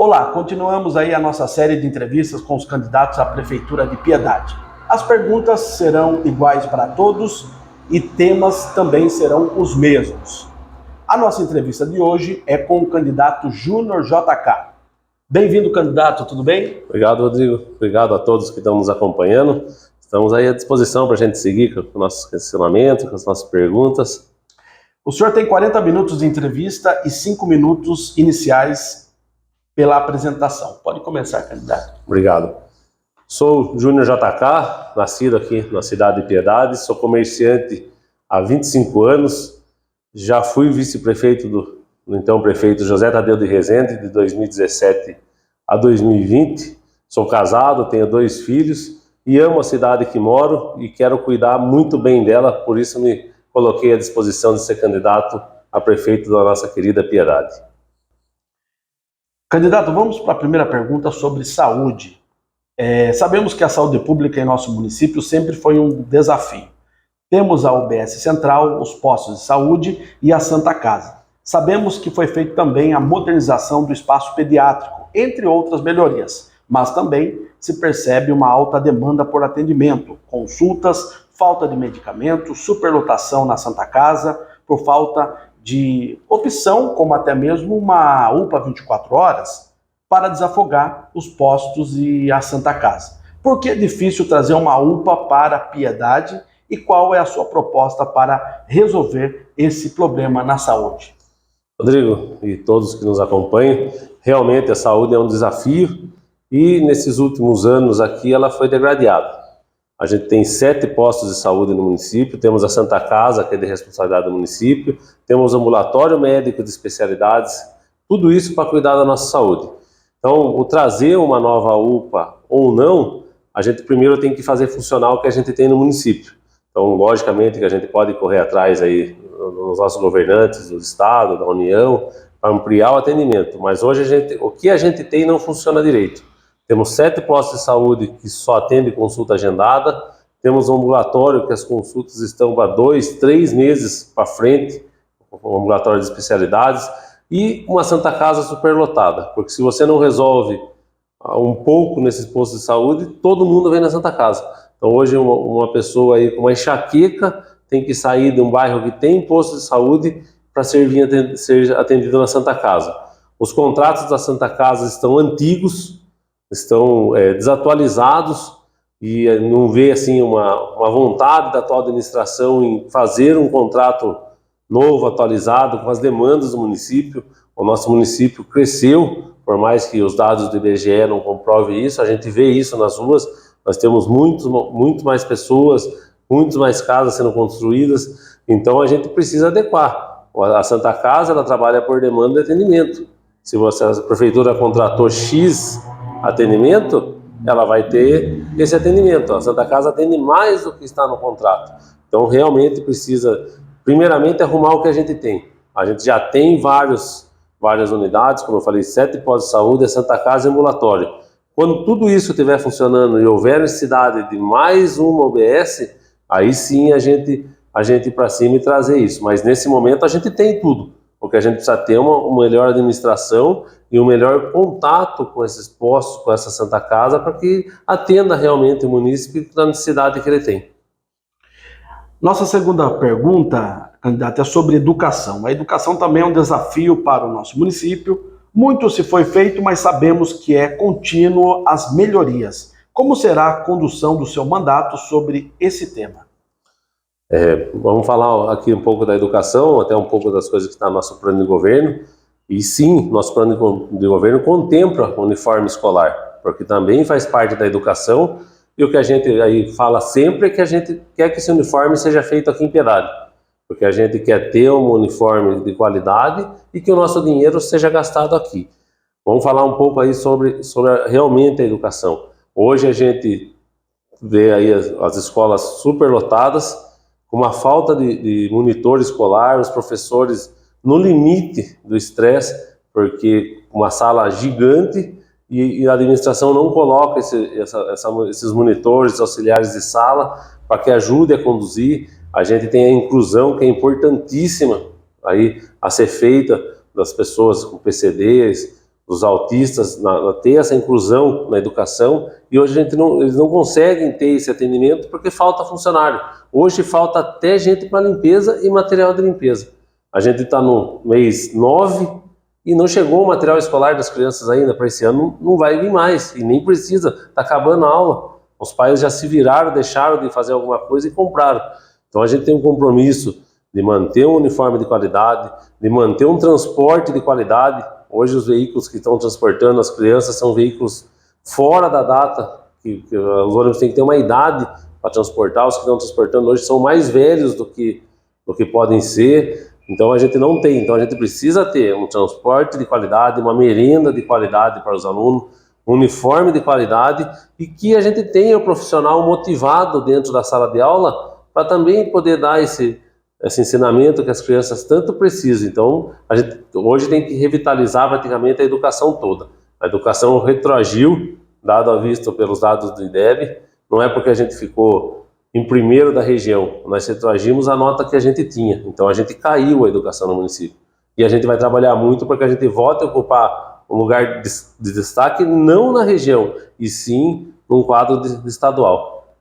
Olá, continuamos aí a nossa série de entrevistas com os candidatos à Prefeitura de Piedade. As perguntas serão iguais para todos e temas também serão os mesmos. A nossa entrevista de hoje é com o candidato Júnior JK. Bem-vindo, candidato, tudo bem? Obrigado, Rodrigo. Obrigado a todos que estão nos acompanhando. Estamos aí à disposição para a gente seguir com o nosso questionamento, com as nossas perguntas. O senhor tem 40 minutos de entrevista e 5 minutos iniciais pela apresentação. Pode começar, candidato. Obrigado. Sou Júnior JK, nascido aqui na cidade de Piedade, sou comerciante há 25 anos, já fui vice-prefeito do então prefeito José Tadeu de Rezende, de 2017 a 2020. Sou casado, tenho 2 filhos e amo a cidade que moro e quero cuidar muito bem dela, por isso me coloquei à disposição de ser candidato a prefeito da nossa querida Piedade. Candidato, vamos para a primeira pergunta sobre saúde. Sabemos que a saúde pública em nosso município sempre foi um desafio. Temos a UBS Central, os postos de saúde e a Santa Casa. Sabemos que foi feita também a modernização do espaço pediátrico, entre outras melhorias, mas também se percebe uma alta demanda por atendimento, consultas, falta de medicamentos, superlotação na Santa Casa, por falta de opção, como até mesmo uma UPA 24 horas, para desafogar os postos e a Santa Casa. Por que é difícil trazer uma UPA para a Piedade e qual é a sua proposta para resolver esse problema na saúde? Rodrigo e todos que nos acompanham, realmente a saúde é um desafio e nesses últimos anos aqui ela foi degradada. A gente tem 7 postos de saúde no município, temos a Santa Casa, que é de responsabilidade do município, temos o ambulatório médico de especialidades, tudo isso para cuidar da nossa saúde. Então, o trazer uma nova UPA ou não, a gente primeiro tem que fazer funcionar o que a gente tem no município. Então, logicamente que a gente pode correr atrás aí dos nossos governantes, do Estado, da União, para ampliar o atendimento, mas hoje o que a gente tem não funciona direito. Temos 7 postos de saúde que só atendem consulta agendada, temos um ambulatório que as consultas estão para 2, 3 meses para frente, um ambulatório de especialidades, e uma Santa Casa superlotada, porque se você não resolve um pouco nesses postos de saúde, todo mundo vem na Santa Casa. Então hoje uma pessoa aí com uma enxaqueca tem que sair de um bairro que tem posto de saúde para ser atendido na Santa Casa. Os contratos da Santa Casa estão antigos, estão desatualizados e não vê assim uma vontade da atual administração em fazer um contrato novo, atualizado, com as demandas do município. O nosso município cresceu, por mais que os dados do IBGE não comprovem isso, a gente vê isso nas ruas, nós temos muito mais pessoas, muitas mais casas sendo construídas, então a gente precisa adequar. A Santa Casa ela trabalha por demanda de atendimento. Se a prefeitura contratou X atendimento, ela vai ter esse atendimento. A Santa Casa atende mais do que está no contrato. Então, realmente precisa, primeiramente, arrumar o que a gente tem. A gente já tem várias unidades, como eu falei, 7 postos de saúde, a Santa Casa e ambulatório. Quando tudo isso estiver funcionando e houver necessidade de mais uma UBS, aí sim a gente ir para cima e trazer isso. Mas nesse momento a gente tem tudo. Porque a gente precisa ter uma melhor administração e um melhor contato com esses postos, com essa Santa Casa, para que atenda realmente o município da necessidade que ele tem. Nossa segunda pergunta, candidato, é sobre educação. A educação também é um desafio para o nosso município. Muito se foi feito, mas sabemos que é contínuo as melhorias. Como será a condução do seu mandato sobre esse tema? Vamos falar aqui um pouco da educação, até um pouco das coisas que está no nosso plano de governo. E sim, nosso plano de governo contempla o uniforme escolar, porque também faz parte da educação. E o que a gente aí fala sempre é que a gente quer que esse uniforme seja feito aqui em Piedade, porque a gente quer ter um uniforme de qualidade e que o nosso dinheiro seja gastado aqui. Vamos falar um pouco aí sobre realmente a educação. Hoje a gente vê aí as escolas superlotadas, com uma falta de monitor escolar, os professores no limite do estresse, porque uma sala gigante e a administração não coloca esses monitores, auxiliares de sala, para que ajude a conduzir. A gente tem a inclusão, que é importantíssima aí a ser feita das pessoas com PCDs, dos autistas, ter essa inclusão na educação, e hoje eles não conseguem ter esse atendimento porque falta funcionário. Hoje falta até gente para limpeza e material de limpeza. A gente está no mês 9 e não chegou o material escolar das crianças ainda. Para esse ano não vai vir mais, e nem precisa, está acabando a aula. Os pais já se viraram, deixaram de fazer alguma coisa e compraram. Então a gente tem um compromisso de manter um uniforme de qualidade, de manter um transporte de qualidade. Hoje os veículos que estão transportando as crianças são veículos fora da data, que os ônibus têm que ter uma idade para transportar. Os que estão transportando hoje são mais velhos do que podem ser. Então a gente não tem. Então a gente precisa ter um transporte de qualidade, uma merenda de qualidade para os alunos, um uniforme de qualidade, e que a gente tenha o profissional motivado dentro da sala de aula para também poder dar esse ensinamento que as crianças tanto precisam. Então, a gente hoje tem que revitalizar praticamente a educação toda. A educação retroagiu, dado à vista pelos dados do IDEB, não é porque a gente ficou em primeiro da região, nós retroagimos a nota que a gente tinha. Então, a gente caiu a educação no município. E a gente vai trabalhar muito para que a gente volte a ocupar um lugar de destaque, não na região, e sim num quadro estadual.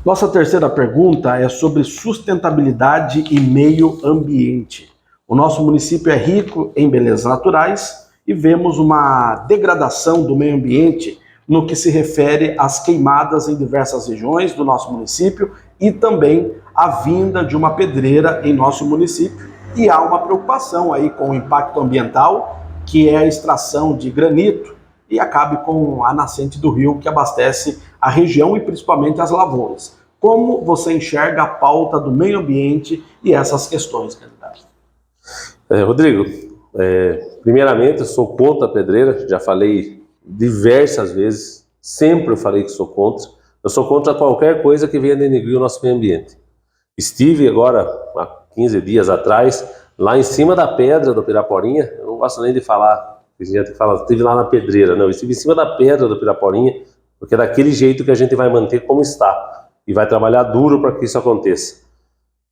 Nossa terceira pergunta é sobre sustentabilidade e meio ambiente. O nosso município é rico em belezas naturais e vemos uma degradação do meio ambiente no que se refere às queimadas em diversas regiões do nosso município e também a vinda de uma pedreira em nosso município. E há uma preocupação aí com o impacto ambiental, que é a extração de granito e acabe com a nascente do rio que abastece a região e principalmente as lavouras. Como você enxerga a pauta do meio ambiente e essas questões, candidato? Rodrigo, primeiramente eu sou contra a pedreira, já falei diversas vezes, sempre eu falei que sou contra. Eu sou contra qualquer coisa que venha denegrir o nosso meio ambiente. Estive agora, há 15 dias atrás, lá em cima da pedra do Piraporinha. Eu não gosto nem de falar, a gente fala, estive lá na pedreira. Não, eu estive em cima da pedra do Piraporinha, porque é daquele jeito que a gente vai manter como está. E vai trabalhar duro para que isso aconteça.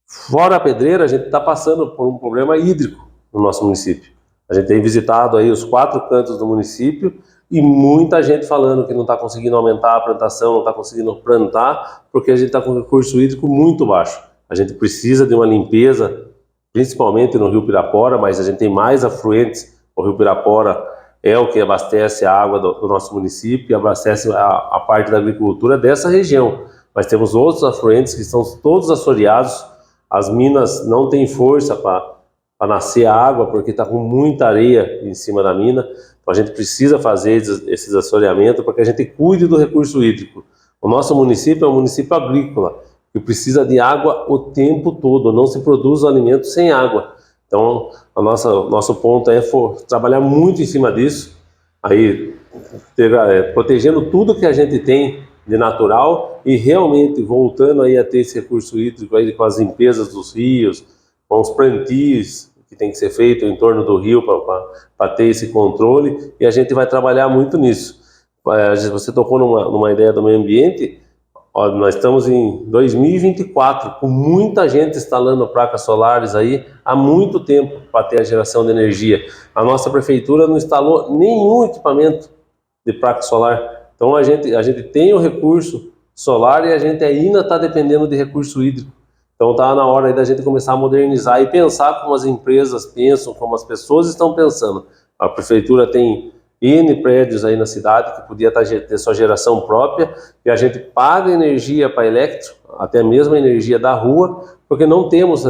Fora a pedreira, a gente está passando por um problema hídrico no nosso município. A gente tem visitado aí os 4 cantos do município e muita gente falando que não está conseguindo aumentar a plantação, não está conseguindo plantar, porque a gente está com um recurso hídrico muito baixo. A gente precisa de uma limpeza, principalmente no Rio Pirapora, mas a gente tem mais afluentes. O Rio Pirapora é o que abastece a água do nosso município e abastece a parte da agricultura dessa região. Mas temos outros afluentes que estão todos assoreados, as minas não têm força para nascer a água, porque está com muita areia em cima da mina. Então a gente precisa fazer esses assoreamentos para que a gente cuide do recurso hídrico. O nosso município é um município agrícola, que precisa de água o tempo todo, não se produz o alimento sem água. Então nosso ponto é trabalhar muito em cima disso, aí protegendo tudo que a gente tem de natural e realmente voltando aí a ter esse recurso hídrico aí com as limpezas dos rios, com os plantios que tem que ser feito em torno do rio para ter esse controle, e a gente vai trabalhar muito nisso. Você tocou numa ideia do meio ambiente. Nós estamos em 2024 com muita gente instalando placas solares aí há muito tempo para ter a geração de energia. A nossa prefeitura não instalou nenhum equipamento de placa solar. Então a gente tem o recurso solar e a gente ainda está dependendo de recurso hídrico. Então está na hora aí da gente começar a modernizar e pensar como as empresas pensam, como as pessoas estão pensando. A prefeitura tem N prédios aí na cidade que podia ter sua geração própria e a gente paga energia para elétrico, até mesmo a energia da rua, porque não temos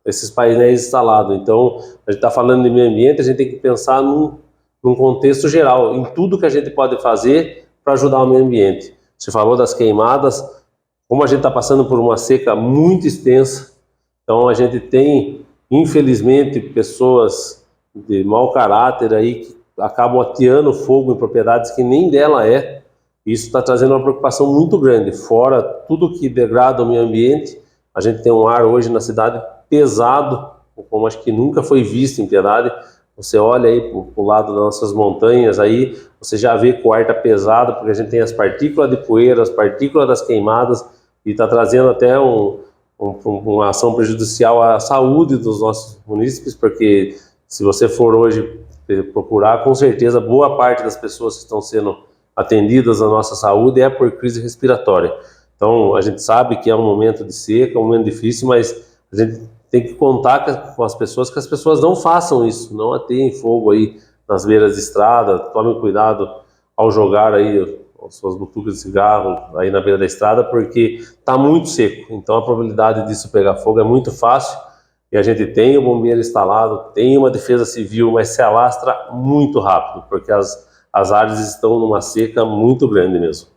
esses painéis instalados. Então a gente está falando de meio ambiente, a gente tem que pensar num contexto geral, em tudo que a gente pode fazer para ajudar o meio ambiente. Você falou das queimadas, como a gente está passando por uma seca muito extensa, então a gente tem, infelizmente, pessoas de mau caráter aí que acabam ateando fogo em propriedades que nem dela é. Isso está trazendo uma preocupação muito grande. Fora tudo que degrada o meio ambiente, a gente tem um ar hoje na cidade pesado, como acho que nunca foi visto em Piedade. Você olha aí para o lado das nossas montanhas, aí você já vê que o ar está pesado, porque a gente tem as partículas de poeira, as partículas das queimadas, e está trazendo até uma ação prejudicial à saúde dos nossos munícipes, porque se você for hoje procurar, com certeza, boa parte das pessoas que estão sendo atendidas na nossa saúde é por crise respiratória. Então, a gente sabe que é um momento de seca, um momento difícil, mas a gente tem que contar com as pessoas, que as pessoas não façam isso, não ateiem fogo aí nas beiras de estrada, tomem cuidado ao jogar aí as suas butucas de cigarro aí na beira da estrada, porque está muito seco, então a probabilidade disso pegar fogo é muito fácil, e a gente tem o bombeiro instalado, tem uma defesa civil, mas se alastra muito rápido, porque as áreas estão numa seca muito grande mesmo.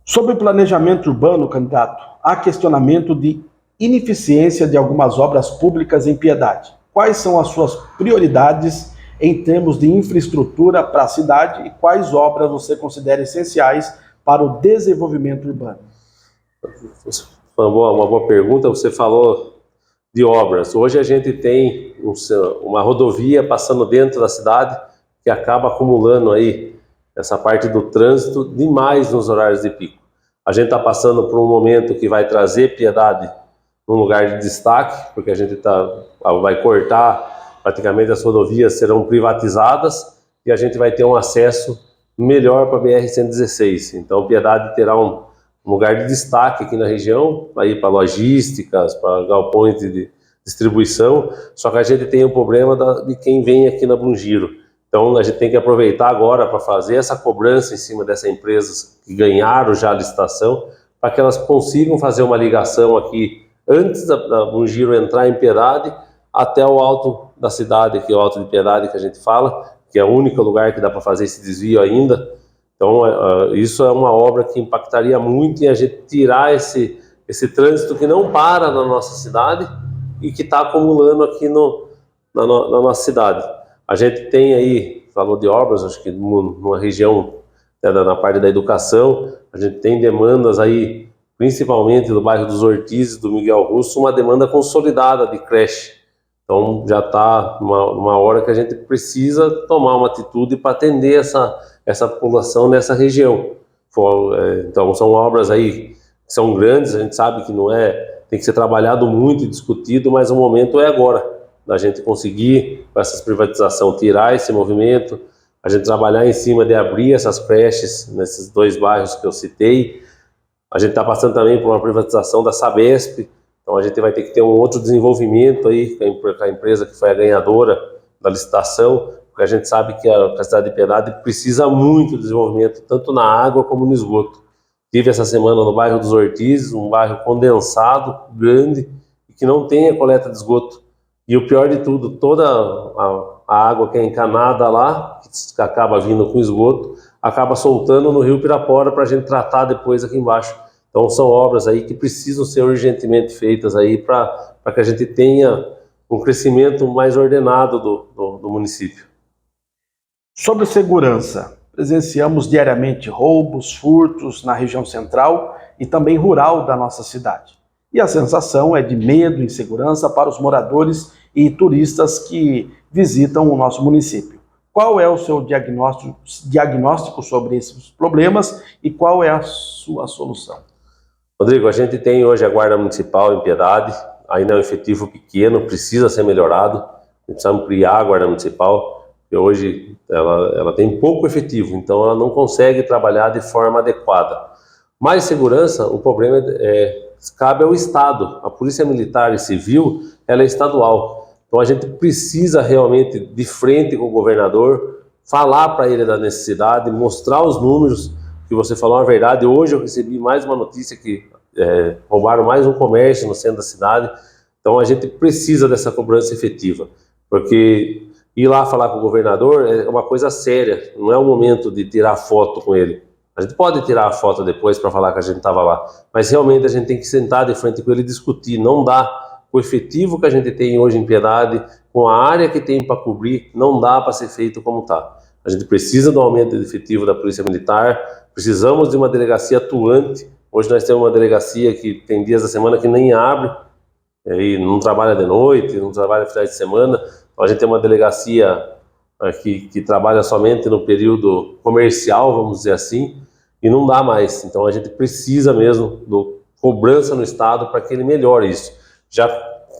Sobre planejamento urbano, candidato, há questionamento de ineficiência de algumas obras públicas em Piedade. Quais são as suas prioridades em termos de infraestrutura para a cidade e quais obras você considera essenciais para o desenvolvimento urbano? Uma boa pergunta. Você falou de obras. Hoje a gente tem uma rodovia passando dentro da cidade que acaba acumulando aí essa parte do trânsito demais nos horários de pico. A gente está passando por um momento que vai trazer Piedade num lugar de destaque, porque a gente vai cortar, praticamente as rodovias serão privatizadas e a gente vai ter um acesso melhor para a BR-116. Então Piedade terá um lugar de destaque aqui na região, aí para logísticas, para galpões de distribuição, só que a gente tem o problema de quem vem aqui na Bungiro. Então a gente tem que aproveitar agora para fazer essa cobrança em cima dessas empresas que ganharam já a licitação, para que elas consigam fazer uma ligação aqui antes da Bungiro entrar em Piedade até o alto da cidade, que é o Alto de Piedade que a gente fala, que é o único lugar que dá para fazer esse desvio ainda. Então isso é uma obra que impactaria muito em a gente tirar esse trânsito que não para na nossa cidade e que está acumulando aqui na nossa cidade. A gente tem aí, falou de obras, acho que numa região, na parte da educação, a gente tem demandas aí, principalmente do bairro dos Ortizes, do Miguel Russo, uma demanda consolidada de creche. Então já está numa hora que a gente precisa tomar uma atitude para atender essa população nessa região. Então são obras aí que são grandes, a gente sabe que não tem que ser trabalhado muito e discutido, mas o momento é agora, da gente conseguir, com essa privatização, tirar esse movimento, a gente trabalhar em cima de abrir essas creches nesses dois bairros que eu citei. A gente está passando também por uma privatização da Sabesp, então a gente vai ter que ter um outro desenvolvimento aí com a empresa que foi a ganhadora da licitação, porque a gente sabe que a cidade de Piedade precisa muito de desenvolvimento, tanto na água como no esgoto. Tive essa semana no bairro dos Ortizes, um bairro condensado, grande, e que não tem a coleta de esgoto. E o pior de tudo, toda a água que é encanada lá, que acaba vindo com esgoto, acaba soltando no rio Pirapora para a gente tratar depois aqui embaixo. Então são obras aí que precisam ser urgentemente feitas aí para que a gente tenha um crescimento mais ordenado do município. Sobre segurança, presenciamos diariamente roubos, furtos na região central e também rural da nossa cidade. E a sensação é de medo e insegurança para os moradores e turistas que visitam o nosso município. Qual é o seu diagnóstico sobre esses problemas e qual é a sua solução? Rodrigo, a gente tem hoje a Guarda Municipal em Piedade, ainda é um efetivo pequeno, precisa ser melhorado, a gente precisa ampliar a Guarda Municipal, porque hoje ela tem pouco efetivo, então ela não consegue trabalhar de forma adequada. Mais segurança, o problema cabe ao Estado. A Polícia Militar e Civil, ela é estadual. Então a gente precisa realmente, de frente com o governador, falar para ele da necessidade, mostrar os números, que você falou a verdade. Hoje eu recebi mais uma notícia que roubaram mais um comércio no centro da cidade. Então a gente precisa dessa cobrança efetiva, porque ir lá falar com o governador é uma coisa séria, não é o momento de tirar foto com ele. A gente pode tirar a foto depois para falar que a gente estava lá, mas realmente a gente tem que sentar de frente com ele e discutir. Não dá, o efetivo que a gente tem hoje em Piedade, com a área que tem para cobrir, não dá para ser feito como está. A gente precisa do aumento de efetivo da Polícia Militar, precisamos de uma delegacia atuante. Hoje nós temos uma delegacia que tem dias da semana que nem abre, e não trabalha de noite, não trabalha finais de semana. Então a gente tem uma delegacia que trabalha somente no período comercial, vamos dizer assim, e não dá mais. Então a gente precisa mesmo de cobrança no Estado para que ele melhore isso. Já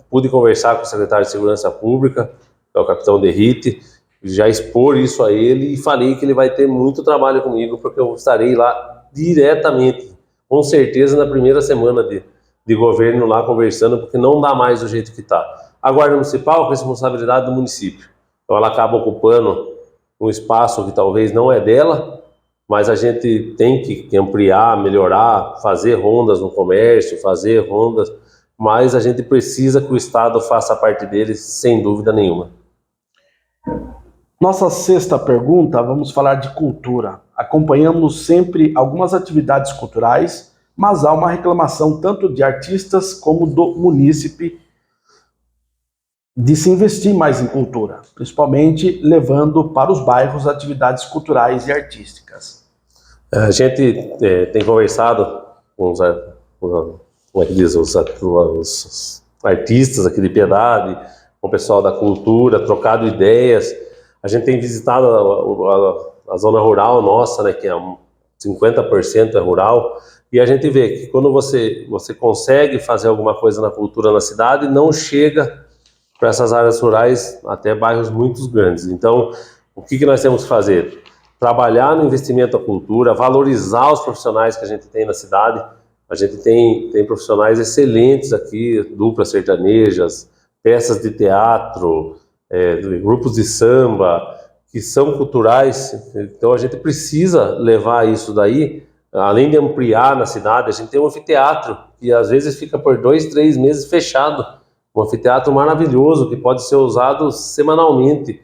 pude conversar com o secretário de Segurança Pública, é o capitão Derrite, já expor isso a ele e falei que ele vai ter muito trabalho comigo, porque eu estarei lá diretamente, com certeza na primeira semana de governo lá conversando, porque não dá mais do jeito que está. A Guarda Municipal é responsabilidade do município, então ela acaba ocupando um espaço que talvez não é dela, mas a gente tem que ampliar, melhorar, fazer rondas no comércio, fazer rondas, mas a gente precisa que o Estado faça a parte dele, sem dúvida nenhuma. Nossa sexta pergunta, vamos falar de cultura. Acompanhamos sempre algumas atividades culturais, mas há uma reclamação tanto de artistas como do munícipe de se investir mais em cultura, principalmente levando para os bairros atividades culturais e artísticas. A gente tem conversado com os artistas aqui de Piedade, com o pessoal da cultura, trocado ideias. A gente tem visitado a zona rural nossa, né, que é 50% é rural, e a gente vê que quando você consegue fazer alguma coisa na cultura na cidade, não chega para essas áreas rurais, até bairros muito grandes. Então, o que nós temos que fazer? Trabalhar no investimento da cultura, valorizar os profissionais que a gente tem na cidade. A gente tem profissionais excelentes aqui, duplas sertanejas, peças de teatro, grupos de samba, que são culturais. Então, a gente precisa levar isso daí, além de ampliar na cidade. A gente tem um anfiteatro, que às vezes fica por 2, 3 meses fechado. Um anfiteatro maravilhoso que pode ser usado semanalmente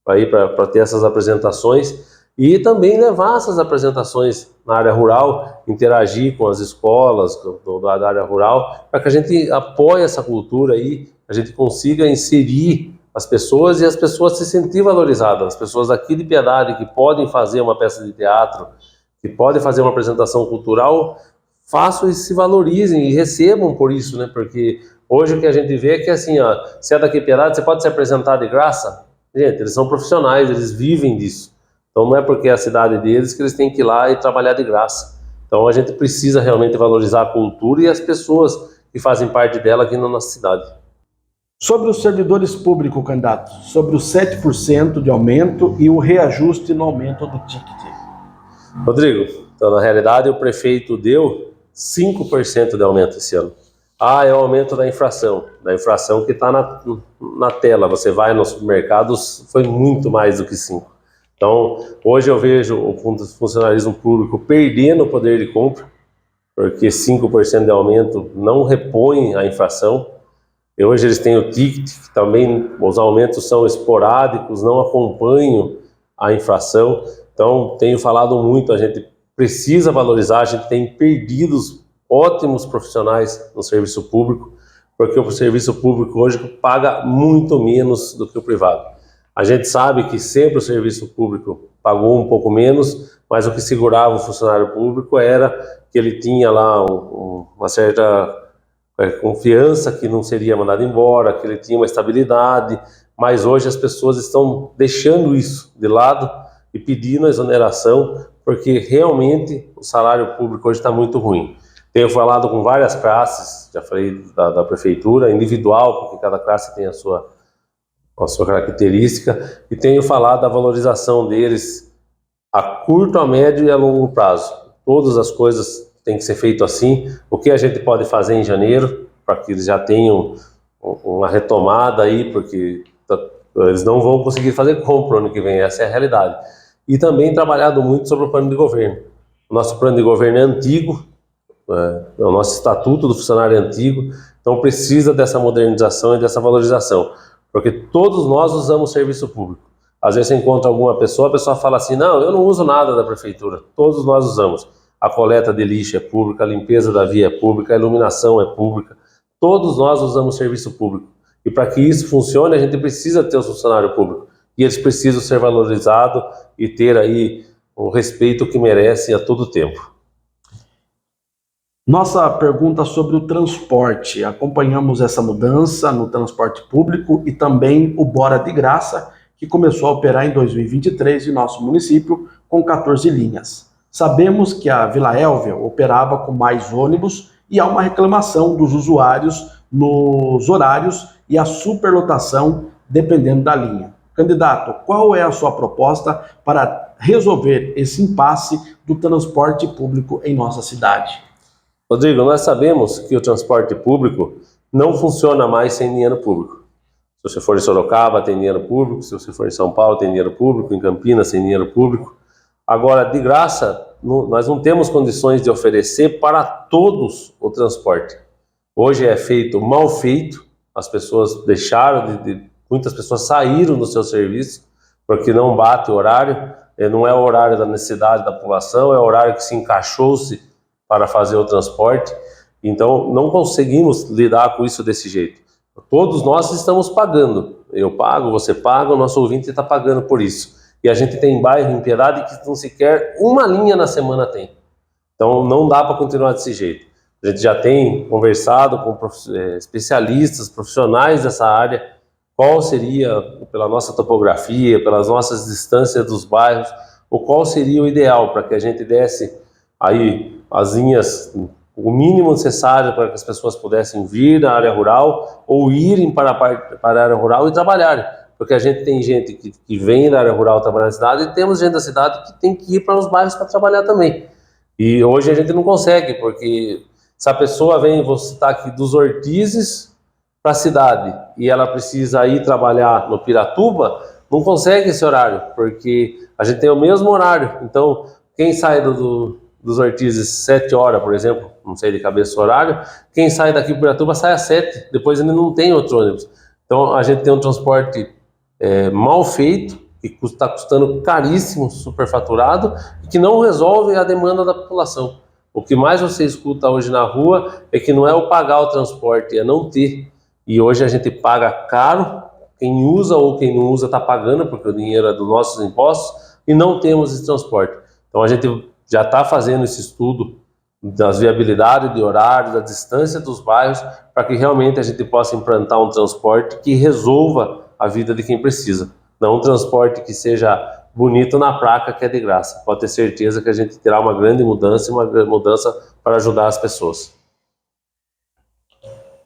para ter essas apresentações e também levar essas apresentações na área rural, interagir com as escolas da área rural, para que a gente apoie essa cultura aí, a gente consiga inserir as pessoas e as pessoas se sentirem valorizadas, as pessoas aqui de Piedade que podem fazer uma peça de teatro, que podem fazer uma apresentação cultural, façam e se valorizem e recebam por isso, né? Porque hoje o que a gente vê é que assim, ó, se é daqui Piedade, você pode se apresentar de graça? Gente, eles são profissionais, eles vivem disso. Então não é porque é a cidade deles que eles têm que ir lá e trabalhar de graça. Então a gente precisa realmente valorizar a cultura e as pessoas que fazem parte dela aqui na nossa cidade. Sobre os servidores públicos, candidato, sobre os 7% de aumento e o reajuste no aumento do ticket. Rodrigo, então na realidade o prefeito deu 5% de aumento esse ano. É o aumento da inflação que está na tela. Você vai nos supermercados, foi muito mais do que 5%. Então, hoje eu vejo o funcionalismo público perdendo o poder de compra, porque 5% de aumento não repõe a inflação. E hoje eles têm o ticket, que também os aumentos são esporádicos, não acompanham a inflação. Então, tenho falado muito, a gente precisa valorizar, a gente tem perdido ótimos profissionais no serviço público, porque o serviço público hoje paga muito menos do que o privado. A gente sabe que sempre o serviço público pagou um pouco menos, mas o que segurava o funcionário público era que ele tinha lá uma certa confiança que não seria mandado embora, que ele tinha uma estabilidade, mas hoje as pessoas estão deixando isso de lado e pedindo a exoneração, porque realmente o salário público hoje está muito ruim. Tenho falado com várias classes, já falei da prefeitura, individual, porque cada classe tem a sua característica, e tenho falado da valorização deles a curto, a médio e a longo prazo. Todas as coisas têm que ser feito assim. O que a gente pode fazer em janeiro, para que eles já tenham uma retomada aí, porque eles não vão conseguir fazer compra no ano que vem, essa é a realidade. E também trabalhado muito sobre o plano de governo. O nosso plano de governo é antigo, o nosso estatuto do funcionário é antigo, então precisa dessa modernização e dessa valorização, porque todos nós usamos serviço público. Às vezes você encontra alguma pessoa, a pessoa fala assim, não, eu não uso nada da prefeitura. Todos nós usamos. A coleta de lixo é pública, a limpeza da via é pública, a iluminação é pública. Todos nós usamos serviço público. E para que isso funcione, a gente precisa ter o funcionário público. E eles precisam ser valorizados e ter aí o respeito que merecem a todo tempo. Nossa pergunta sobre o transporte. Acompanhamos essa mudança no transporte público e também o Bora de Graça, que começou a operar em 2023 em nosso município com 14 linhas. Sabemos que a Vila Elvia operava com mais ônibus e há uma reclamação dos usuários nos horários e a superlotação dependendo da linha. Candidato, qual é a sua proposta para resolver esse impasse do transporte público em nossa cidade? Rodrigo, nós sabemos que o transporte público não funciona mais sem dinheiro público. Se você for em Sorocaba, tem dinheiro público. Se você for em São Paulo, tem dinheiro público. Em Campinas, tem dinheiro público. Agora, de graça, nós não temos condições de oferecer para todos o transporte. Hoje é feito mal feito, as pessoas deixaram muitas pessoas saíram do seu serviço porque não bate o horário, não é o horário da necessidade da população, é o horário que se encaixou-se para fazer o transporte. Então, não conseguimos lidar com isso desse jeito. Todos nós estamos pagando. Eu pago, você paga, o nosso ouvinte está pagando por isso. E a gente tem bairro em Piedade que não sequer uma linha na semana tem. Então, não dá para continuar desse jeito. A gente já tem conversado com especialistas, profissionais dessa área, qual seria, pela nossa topografia, pelas nossas distâncias dos bairros, ou qual seria o ideal para que a gente desse aí as linhas, o mínimo necessário para que as pessoas pudessem vir da área rural ou irem para a área rural e trabalharem. Porque a gente tem gente que vem da área rural trabalhar na cidade e temos gente da cidade que tem que ir para os bairros para trabalhar também. E hoje a gente não consegue, porque se a pessoa vem, vou citar aqui, dos Ortizes para a cidade e ela precisa ir trabalhar no Piratuba, não consegue esse horário, porque a gente tem o mesmo horário. Então, quem sai dos Ortizes 7 horas, por exemplo, não sei de cabeça o horário, quem sai daqui para Piratuba sai às 7, depois ele não tem outro ônibus. Então, a gente tem um transporte mal feito, que está custando caríssimo, superfaturado, e que não resolve a demanda da população. O que mais você escuta hoje na rua é que não é o pagar o transporte, é não ter. E hoje a gente paga caro, quem usa ou quem não usa está pagando, porque o dinheiro é dos nossos impostos, e não temos esse transporte. Então a gente já está fazendo esse estudo das viabilidades de horário, da distância dos bairros, para que realmente a gente possa implantar um transporte que resolva a vida de quem precisa. Não um transporte que seja bonito na placa, que é de graça. Pode ter certeza que a gente terá uma grande mudança e uma mudança para ajudar as pessoas.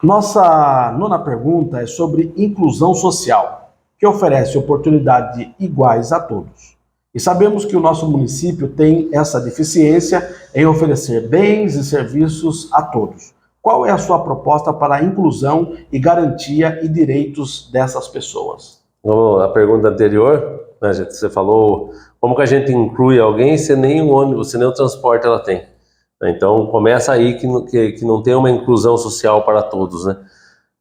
Nossa nona pergunta é sobre inclusão social, que oferece oportunidades iguais a todos. E sabemos que o nosso município tem essa deficiência em oferecer bens e serviços a todos. Qual é a sua proposta para a inclusão e garantia e direitos dessas pessoas? A pergunta anterior, né, você falou como que a gente inclui alguém se nem o ônibus, se nem o transporte ela tem. Então começa aí que não tem uma inclusão social para todos, né?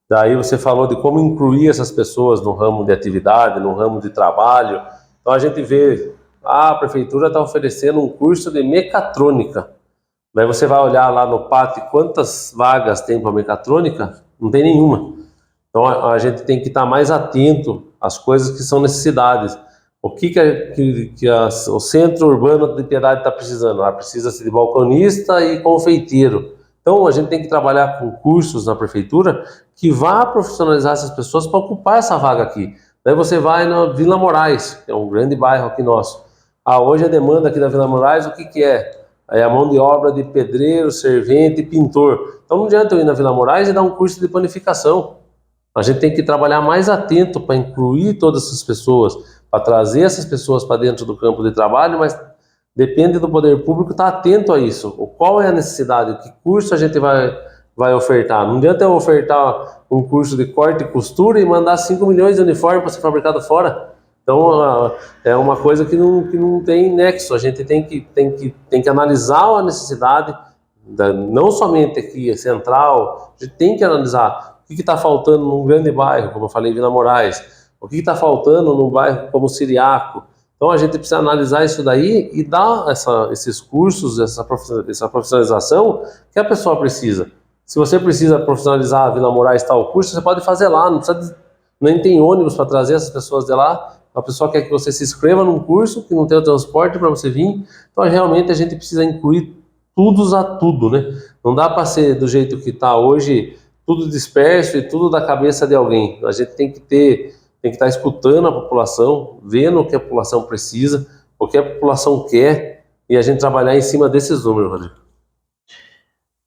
Daí você falou de como incluir essas pessoas no ramo de atividade, no ramo de trabalho. Então a gente vê, a prefeitura está oferecendo um curso de mecatrônica. Daí você vai olhar lá no pátio quantas vagas tem para mecatrônica, não tem nenhuma. Então a gente tem que estar mais atento às coisas que são necessidades. O que o centro urbano de Piedade está precisando? Precisa-se de balconista e confeiteiro. Então a gente tem que trabalhar com cursos na prefeitura que vá profissionalizar essas pessoas para ocupar essa vaga aqui. Daí você vai na Vila Moraes, que é um grande bairro aqui nosso. Hoje a demanda aqui da Vila Moraes, o que é? É a mão de obra de pedreiro, servente e pintor. Então não adianta eu ir na Vila Moraes e dar um curso de panificação. A gente tem que trabalhar mais atento para incluir todas essas pessoas, para trazer essas pessoas para dentro do campo de trabalho, mas depende do poder público estar atento a isso. Qual é a necessidade? Que curso a gente vai ofertar? Não adianta eu ofertar um curso de corte e costura e mandar 5 milhões de uniformes para ser fabricado fora. Então é uma coisa que não tem nexo. A gente tem que analisar a necessidade, não somente aqui, central, a gente tem que analisar o que está faltando num grande bairro, como eu falei, Vila Moraes, o que está faltando num bairro como Siriaco. Então a gente precisa analisar isso daí e dar esses cursos, essa profissionalização que a pessoa precisa. Se você precisa profissionalizar a Vila Moraes tal curso, você pode fazer lá, não precisa, nem tem ônibus para trazer essas pessoas de lá. A pessoa quer que você se inscreva num curso que não tem o transporte para você vir. Então realmente a gente precisa incluir tudo a tudo, né? Não dá para ser do jeito que está hoje, tudo disperso e tudo da cabeça de alguém. A gente tem que estar escutando a população, vendo o que a população precisa, o que a população quer e a gente trabalhar em cima desses números, Rodrigo.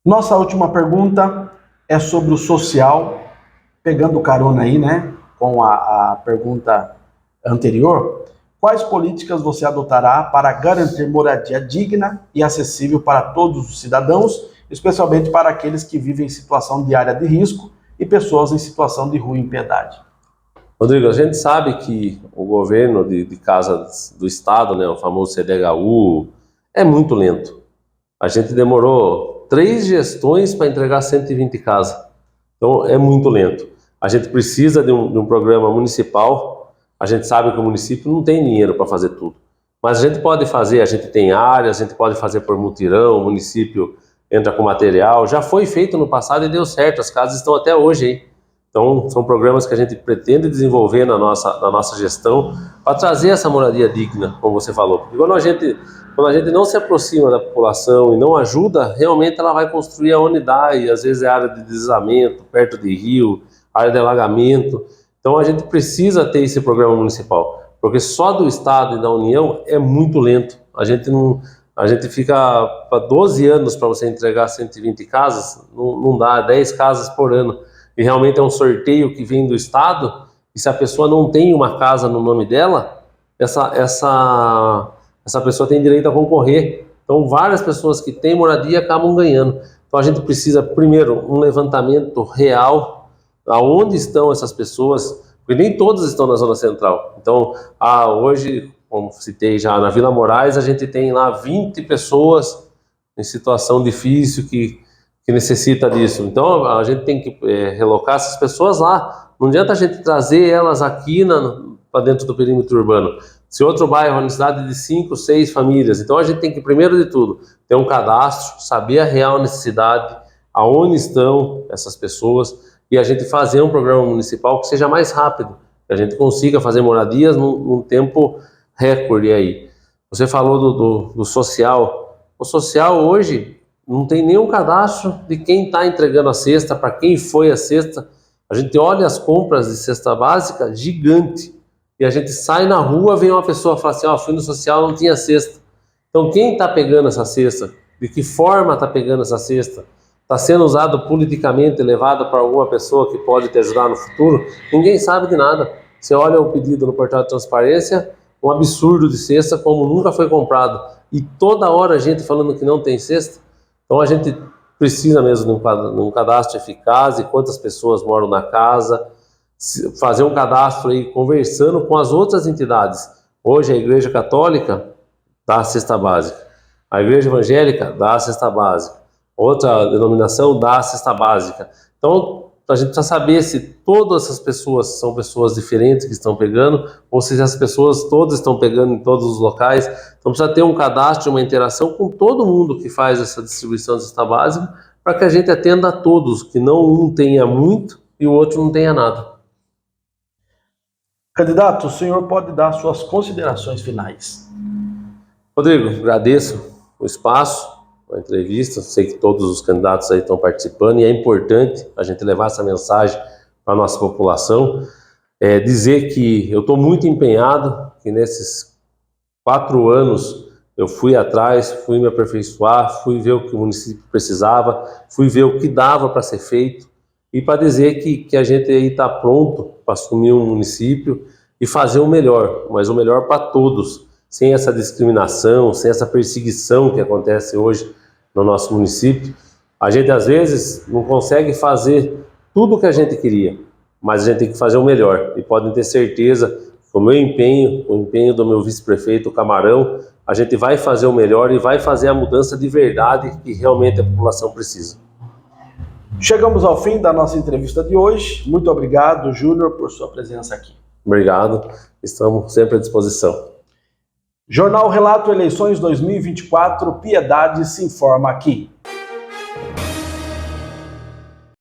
Nossa última pergunta é sobre o social, pegando carona aí, né? com a pergunta anterior, quais políticas você adotará para garantir moradia digna e acessível para todos os cidadãos, especialmente para aqueles que vivem em situação de área de risco e pessoas em situação de rua e impiedade? Rodrigo, a gente sabe que o governo de casas do Estado, né, o famoso CDHU, é muito lento. A gente demorou 3 gestões para entregar 120 casas. Então, é muito lento. A gente precisa de um programa municipal. A gente sabe que o município não tem dinheiro para fazer tudo. Mas a gente pode fazer, a gente tem áreas, a gente pode fazer por mutirão, o município entra com material. Já foi feito no passado e deu certo, as casas estão até hoje aí. Então, são programas que a gente pretende desenvolver na nossa gestão para trazer essa moradia digna, como você falou. Porque quando a gente não se aproxima da população e não ajuda, realmente ela vai construir a unidade, às vezes é área de deslizamento, perto de rio, área de alagamento. Então a gente precisa ter esse programa municipal, porque só do Estado e da União é muito lento. A gente fica para 12 anos para você entregar 120 casas, não dá 10 casas por ano. E realmente é um sorteio que vem do Estado, e se a pessoa não tem uma casa no nome dela, essa pessoa tem direito a concorrer. Então várias pessoas que têm moradia acabam ganhando. Então a gente precisa, primeiro, um levantamento real aonde estão essas pessoas, porque nem todas estão na zona central. Então, hoje, como citei já, na Vila Moraes, a gente tem lá 20 pessoas em situação difícil que necessita disso. Então, a gente tem que relocar essas pessoas lá. Não adianta a gente trazer elas aqui para dentro do perímetro urbano. Se outro bairro é uma necessidade de 5, 6 famílias, então a gente tem que, primeiro de tudo, ter um cadastro, saber a real necessidade, aonde estão essas pessoas, e a gente fazer um programa municipal que seja mais rápido, que a gente consiga fazer moradias num tempo recorde aí. Você falou do social. O social hoje não tem nenhum cadastro de quem está entregando a cesta, para quem foi a cesta. A gente olha as compras de cesta básica gigante, e a gente sai na rua, vem uma pessoa e fala assim, fui no social, não tinha cesta. Então quem está pegando essa cesta? De que forma está pegando essa cesta? Está sendo usado politicamente, levado para alguma pessoa que pode te ajudar no futuro? Ninguém sabe de nada. Você olha o pedido no portal de transparência, um absurdo de cesta, como nunca foi comprado. E toda hora a gente falando que não tem cesta. Então a gente precisa mesmo de um cadastro eficaz, e quantas pessoas moram na casa, fazer um cadastro aí conversando com as outras entidades. Hoje a Igreja Católica dá a cesta básica, a Igreja Evangélica dá a cesta básica, outra denominação dá a cesta básica. Então, a gente precisa saber se todas essas pessoas são pessoas diferentes que estão pegando, ou se as pessoas todas estão pegando em todos os locais. Então, precisa ter um cadastro, uma interação com todo mundo que faz essa distribuição de cesta básica, para que a gente atenda a todos, que não um tenha muito e o outro não tenha nada. Candidato, o senhor pode dar suas considerações finais. Rodrigo, agradeço o espaço, a entrevista. Sei que todos os candidatos aí estão participando, e é importante a gente levar essa mensagem para a nossa população. Dizer que eu estou muito empenhado, que nesses 4 anos eu fui atrás, fui me aperfeiçoar, fui ver o que o município precisava, fui ver o que dava para ser feito, e para dizer que a gente aí está pronto para assumir um município e fazer o melhor, mas o melhor para todos, sem essa discriminação, sem essa perseguição que acontece hoje no nosso município. A gente às vezes não consegue fazer tudo o que a gente queria, mas a gente tem que fazer o melhor, e podem ter certeza, com o meu empenho, o empenho do meu vice-prefeito Camarão, a gente vai fazer o melhor e vai fazer a mudança de verdade que realmente a população precisa. Chegamos ao fim da nossa entrevista de hoje. Muito obrigado, Júnior, por sua presença aqui. Obrigado, estamos sempre à disposição. Jornal Relato Eleições 2024, Piedade se informa aqui.